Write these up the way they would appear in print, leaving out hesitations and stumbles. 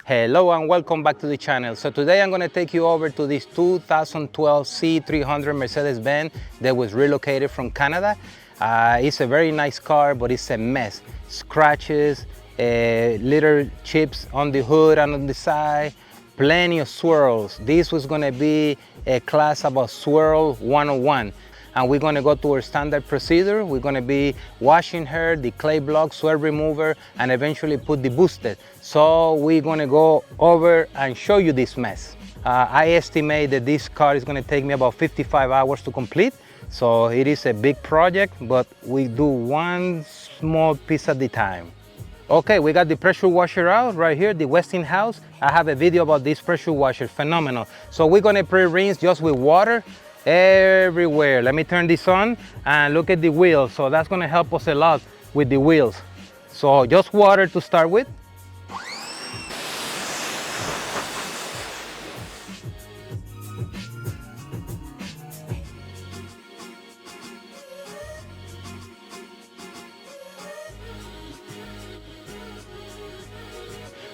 Hello and welcome back to the channel. So today I'm going to take you over to this 2012 C300 Mercedes-Benz that was relocated from Canada. It's a very nice car, but it's a mess. Scratches, little chips on the hood and on the side, plenty of swirls. This was going to be a class about Swirl 101. And we're going to go to our standard procedure. We're going to be washing her, the clay block, swirl remover, and eventually put the boosted. So we're going to go over and show you this mess. I estimate that this car is going to take me about 55 hours to complete. So it is a big project, but we do one small piece at a time. Okay, we got the pressure washer out right here, the Westinghouse. I have a video about this pressure washer, phenomenal. So we're going to pre-rinse just with water everywhere. Let me turn this on and look at the wheels. So that's going to help us a lot with the wheels. So just water to start with.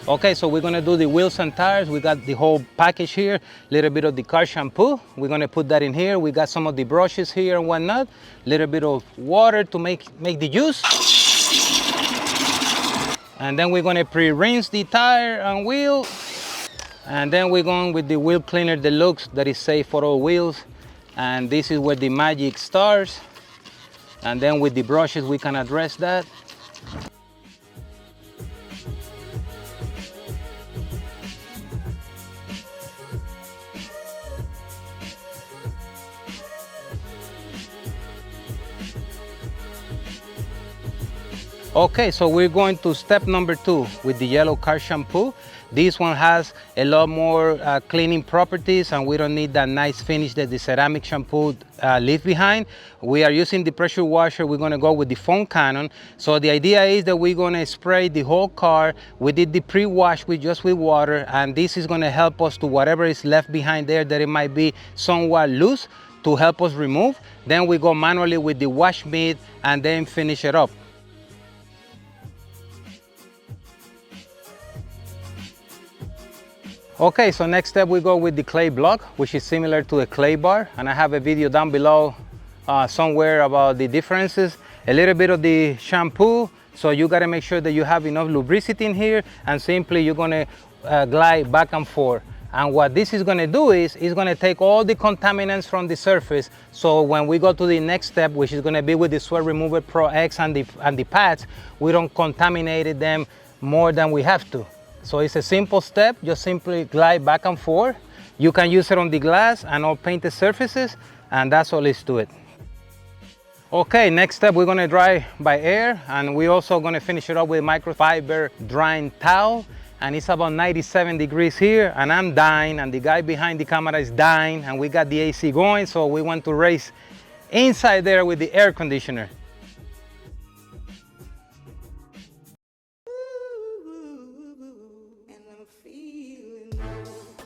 Okay, so we're gonna do the wheels and tires. We got the whole package here, little bit of the car shampoo. We're gonna put that in here. We got some of the brushes here and whatnot. Little bit of water to make the juice. And then we're gonna pre-rinse the tire and wheel. And then we're going with the wheel cleaner deluxe that is safe for all wheels. And this is where the magic starts. And then with the brushes, we can address that. Okay, so we're going to step number 2 with the yellow car shampoo. This one has a lot more cleaning properties, and we don't need that nice finish that the ceramic shampoo leaves behind. We are using the pressure washer. We're gonna go with the foam cannon. So the idea is that we're gonna spray the whole car. We did the pre-wash with just with water, and this is gonna help us to whatever is left behind there that it might be somewhat loose to help us remove. Then we go manually with the wash mitt and then finish it up. Okay, so next step we go with the clay block, which is similar to a clay bar, and I have a video down below somewhere about the differences. A little bit of the shampoo, so you got to make sure that you have enough lubricity in here, and simply you're going to glide back and forth. And what this is going to do is it's going to take all the contaminants from the surface. So when we go to the next step, which is going to be with the Swirl Remover Pro X and the pads, we don't contaminate them more than we have to. So it's a simple step, just simply glide back and forth. You can use it on the glass and all painted surfaces, and that's all is to it. Okay, next step we're gonna dry by air, and we're also gonna finish it up with microfiber drying towel. And it's about 97 degrees here, and I'm dying, and the guy behind the camera is dying, and we got the AC going, so we want to race inside there with the air conditioner.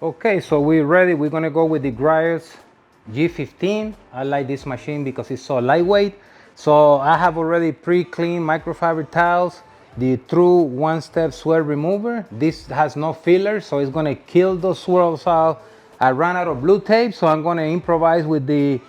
Okay, so we're ready. We're gonna go with the Greyers G15. I like this machine because it's so lightweight. So I have already pre-cleaned microfiber towels, the true one-step swirl remover. This has no filler, so it's gonna kill those swirls out. I ran out of blue tape, so I'm gonna improvise with the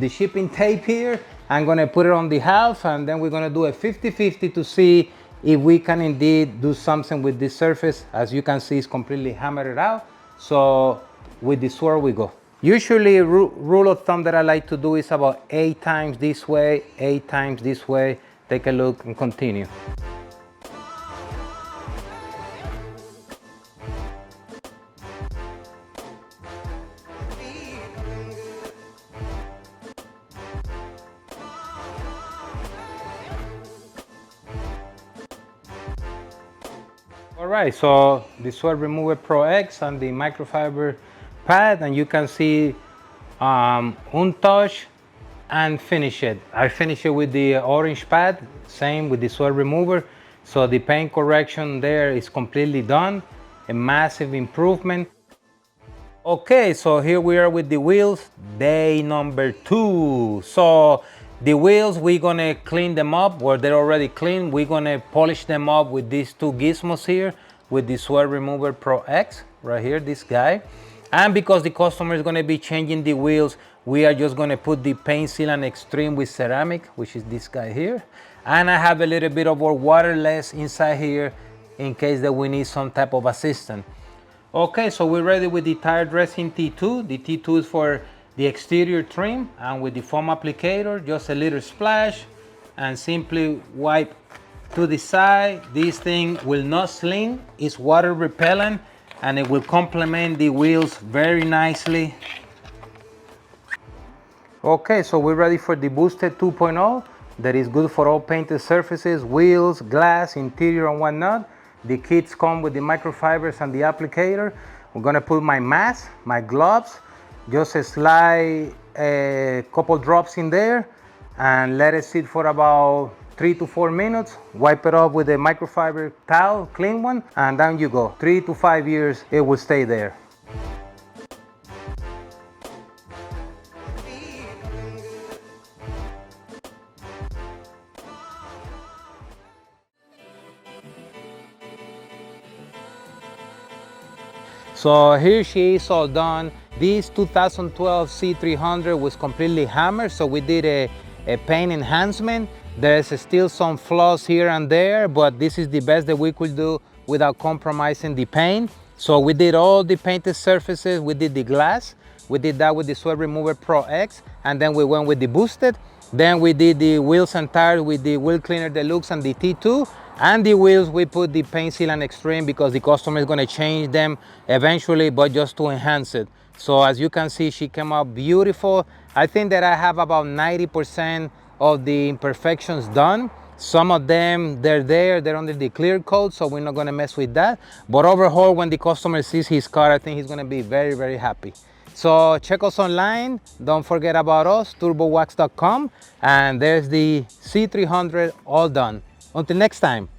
shipping tape here. I'm gonna put it on the half, and then we're gonna do a 50-50 to see if we can indeed do something with this surface. As you can see, it's completely hammered out. So with the swirl we go. Usually rule of thumb that I like to do is about 8 times this way, 8 times this way. Take a look and continue. All right, so the Swirl Remover Pro X and the microfiber pad, and you can see untouched and finish it. I finish it with the orange pad, same with the Swirl Remover. So the paint correction there is completely done, a massive improvement. Okay, so here we are with the wheels, day number 2. So the wheels, we're gonna clean them up, or they're already clean. We're gonna polish them up with these 2 gizmos here. with the Swirl Remover Pro X right here, this guy. And because the customer is going to be changing the wheels, we are just going to put the paint sealant extreme with ceramic, which is this guy here. And I have a little bit of our waterless inside here in case that we need some type of assistance. Okay, so we're ready with the tire dressing T2. The T2 is for the exterior trim, and with the foam applicator, just a little splash and simply wipe to the side. This thing will not sling, it's water repellent, and it will complement the wheels very nicely. Okay, so we're ready for the Boosted 2.0 that is good for all painted surfaces, wheels, glass, interior, and whatnot. The kits come with the microfibers and the applicator. We're gonna put my mask, my gloves, just slide a couple drops in there and let it sit for about 3 to 4 minutes. Wipe it off with a microfiber towel, clean one, and down you go. 3 to 5 years, it will stay there. So here she is all done. This 2012 C300 was completely hammered, so we did a paint enhancement. There's still some flaws here and there, but this is the best that we could do without compromising the paint. So we did all the painted surfaces, we did the glass, we did that with the Swirl Remover Pro X, and then we went with the Boosted. Then we did the wheels and tires with the Wheel Cleaner Deluxe and the T2. And the wheels, we put the paint sealant extreme because the customer is gonna change them eventually, but just to enhance it. So as you can see, she came out beautiful. I think that I have about 90% of the imperfections done. Some of them, they're under the clear coat, so we're not gonna mess with that. But overall, when the customer sees his car, I think he's gonna be very, very happy. So check us online. Don't forget about us, turbowax.com. And there's the C300 all done. Until next time.